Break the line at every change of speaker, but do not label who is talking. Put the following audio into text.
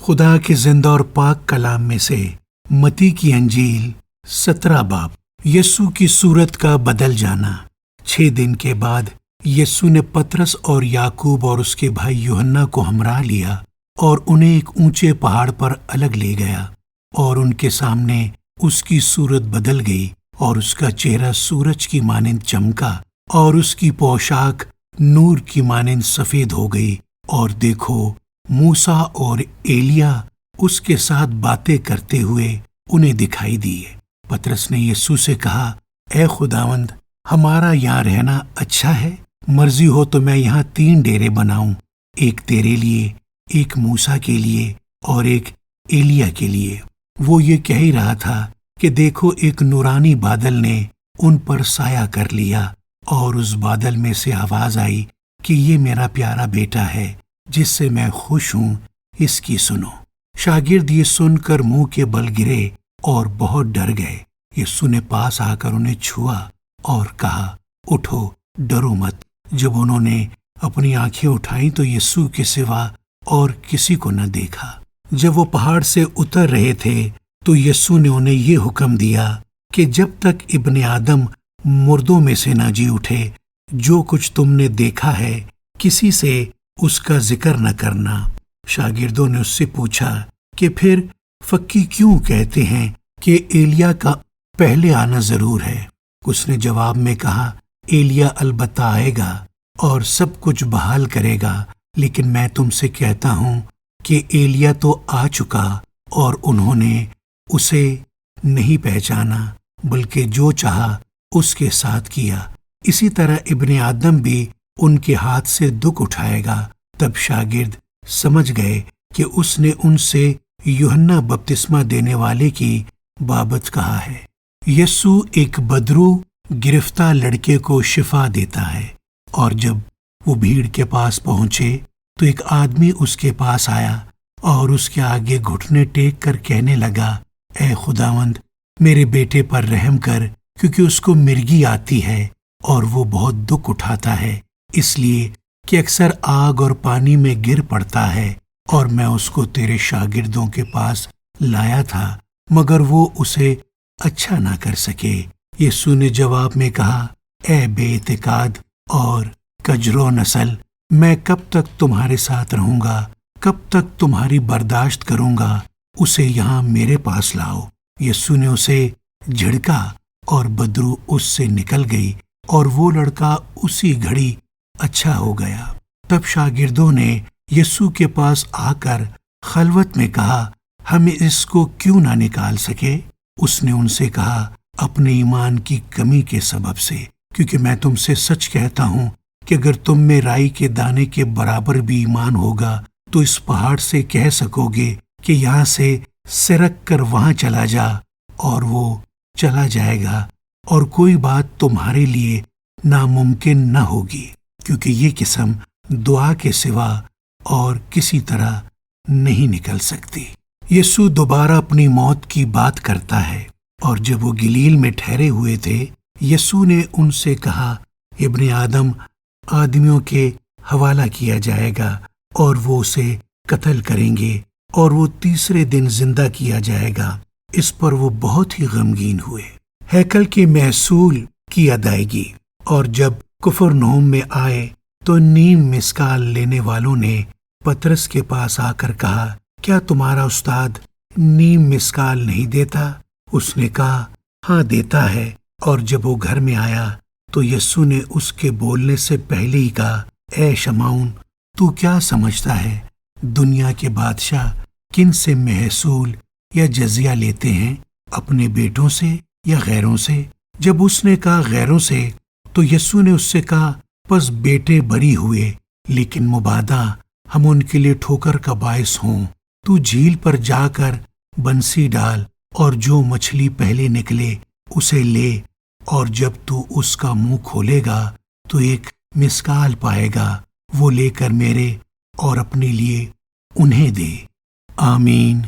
خدا کے زندہ اور پاک کلام میں سے متی کی انجیل 17 باب۔ یسوع کی صورت کا بدل جانا۔ 6 دن کے بعد یسوع نے پطرس اور یعقوب اور اس کے بھائی یوحنا کو ہمراہ لیا اور انہیں ایک اونچے پہاڑ پر الگ لے گیا، اور ان کے سامنے اس کی صورت بدل گئی، اور اس کا چہرہ سورج کی مانند چمکا، اور اس کی پوشاک نور کی مانند سفید ہو گئی۔ اور دیکھو، موسیٰ اور ایلیا اس کے ساتھ باتیں کرتے ہوئے انہیں دکھائی دیے۔ پطرس نے یسوع سے کہا، اے خداوند، ہمارا یہاں رہنا اچھا ہے۔ مرضی ہو تو میں یہاں 3 ڈیرے بناؤں، ایک تیرے لیے، ایک موسیٰ کے لیے اور ایک ایلیا کے لیے۔ وہ یہ کہہ ہی رہا تھا کہ دیکھو، ایک نورانی بادل نے ان پر سایہ کر لیا، اور اس بادل میں سے آواز آئی کہ یہ میرا پیارا بیٹا ہے، جس سے میں خوش ہوں، اس کی سنو۔ شاگرد یہ سن کر منہ کے بل گرے اور بہت ڈر گئے۔ یسوع نے پاس آ کر انہیں چھوا اور کہا، اٹھو، ڈرو مت۔ جب انہوں نے اپنی آنکھیں اٹھائیں تو یسوع کے سوا اور کسی کو نہ دیکھا۔ جب وہ پہاڑ سے اتر رہے تھے تو یسوع نے انہیں یہ حکم دیا کہ جب تک ابن آدم مردوں میں سے نہ جی اٹھے، جو کچھ تم نے دیکھا ہے کسی سے اس کا ذکر نہ کرنا۔ شاگردوں نے اس سے پوچھا کہ پھر فقی کیوں کہتے ہیں کہ ایلیا کا پہلے آنا ضرور ہے؟ اس نے جواب میں کہا، ایلیا البتہ آئے گا اور سب کچھ بحال کرے گا، لیکن میں تم سے کہتا ہوں کہ ایلیا تو آ چکا اور انہوں نے اسے نہیں پہچانا، بلکہ جو چاہا اس کے ساتھ کیا۔ اسی طرح ابن آدم بھی ان کے ہاتھ سے دکھ اٹھائے گا۔ تب شاگرد سمجھ گئے کہ اس نے ان سے یوحنا بپتسمہ دینے والے کی بابت کہا ہے۔ یسوع ایک بدرو گرفتہ لڑکے کو شفا دیتا ہے، اور جب وہ بھیڑ کے پاس پہنچے تو ایک آدمی اس کے پاس آیا اور اس کے آگے گھٹنے ٹیک کر کہنے لگا، اے خداوند، میرے بیٹے پر رحم کر، کیونکہ اس کو مرگی آتی ہے اور وہ بہت دکھ اٹھاتا ہے، اس لیے کہ اکثر آگ اور پانی میں گر پڑتا ہے، اور میں اس کو تیرے شاگردوں کے پاس لایا تھا، مگر وہ اسے اچھا نہ کر سکے۔ یسوع نے جواب میں کہا، اے بے اعتقاد اور کجرو نسل، میں کب تک تمہارے ساتھ رہوں گا؟ کب تک تمہاری برداشت کروں گا؟ اسے یہاں میرے پاس لاؤ۔ یسوع نے اسے جھڑکا اور بدرو اس سے نکل گئی، اور وہ لڑکا اسی گھڑی اچھا ہو گیا۔ تب شاگردوں نے یسوع کے پاس آ کر خلوت میں کہا، ہم اس کو کیوں نہ نکال سکے؟ اس نے ان سے کہا، اپنے ایمان کی کمی کے سبب سے، کیونکہ میں تم سے سچ کہتا ہوں کہ اگر تم میں رائی کے دانے کے برابر بھی ایمان ہوگا تو اس پہاڑ سے کہہ سکو گے کہ یہاں سے سرک کر وہاں چلا جا، اور وہ چلا جائے گا، اور کوئی بات تمہارے لیے ناممکن نہ ہوگی، کیونکہ یہ قسم دعا کے سوا اور کسی طرح نہیں نکل سکتی۔ یسوع دوبارہ اپنی موت کی بات کرتا ہے، اور جب وہ گلیل میں ٹھہرے ہوئے تھے، یسوع نے ان سے کہا، ابن آدم آدمیوں کے حوالہ کیا جائے گا، اور وہ اسے قتل کریں گے، اور وہ تیسرے دن زندہ کیا جائے گا۔ اس پر وہ بہت ہی غمگین ہوئے۔ ہیکل کے محصول کی ادائیگی۔ اور جب کفرنہوم میں آئے تو 9 مسکال لینے والوں نے پطرس کے پاس آ کر کہا، کیا تمہارا استاد 9 مسکال نہیں دیتا؟ اس نے کہا، ہاں دیتا ہے۔ اور جب وہ گھر میں آیا تو یسوع نے اس کے بولنے سے پہلے ہی کہا، اے شمعون، تو کیا سمجھتا ہے دنیا کے بادشاہ کن سے محصول یا جزیہ لیتے ہیں، اپنے بیٹوں سے یا غیروں سے؟ جب اس نے کہا غیروں سے تو یسوع نے اس سے کہا، پس بیٹے بری ہوئے، لیکن مبادا ہم ان کے لیے ٹھوکر کا باعث ہوں۔ تو جھیل پر جا کر بنسی ڈال، اور جو مچھلی پہلے نکلے اسے لے، اور جب تو اس کا منہ کھولے گا تو ایک مسکال پائے گا، وہ لے کر میرے اور اپنے لیے انہیں دے۔ آمین۔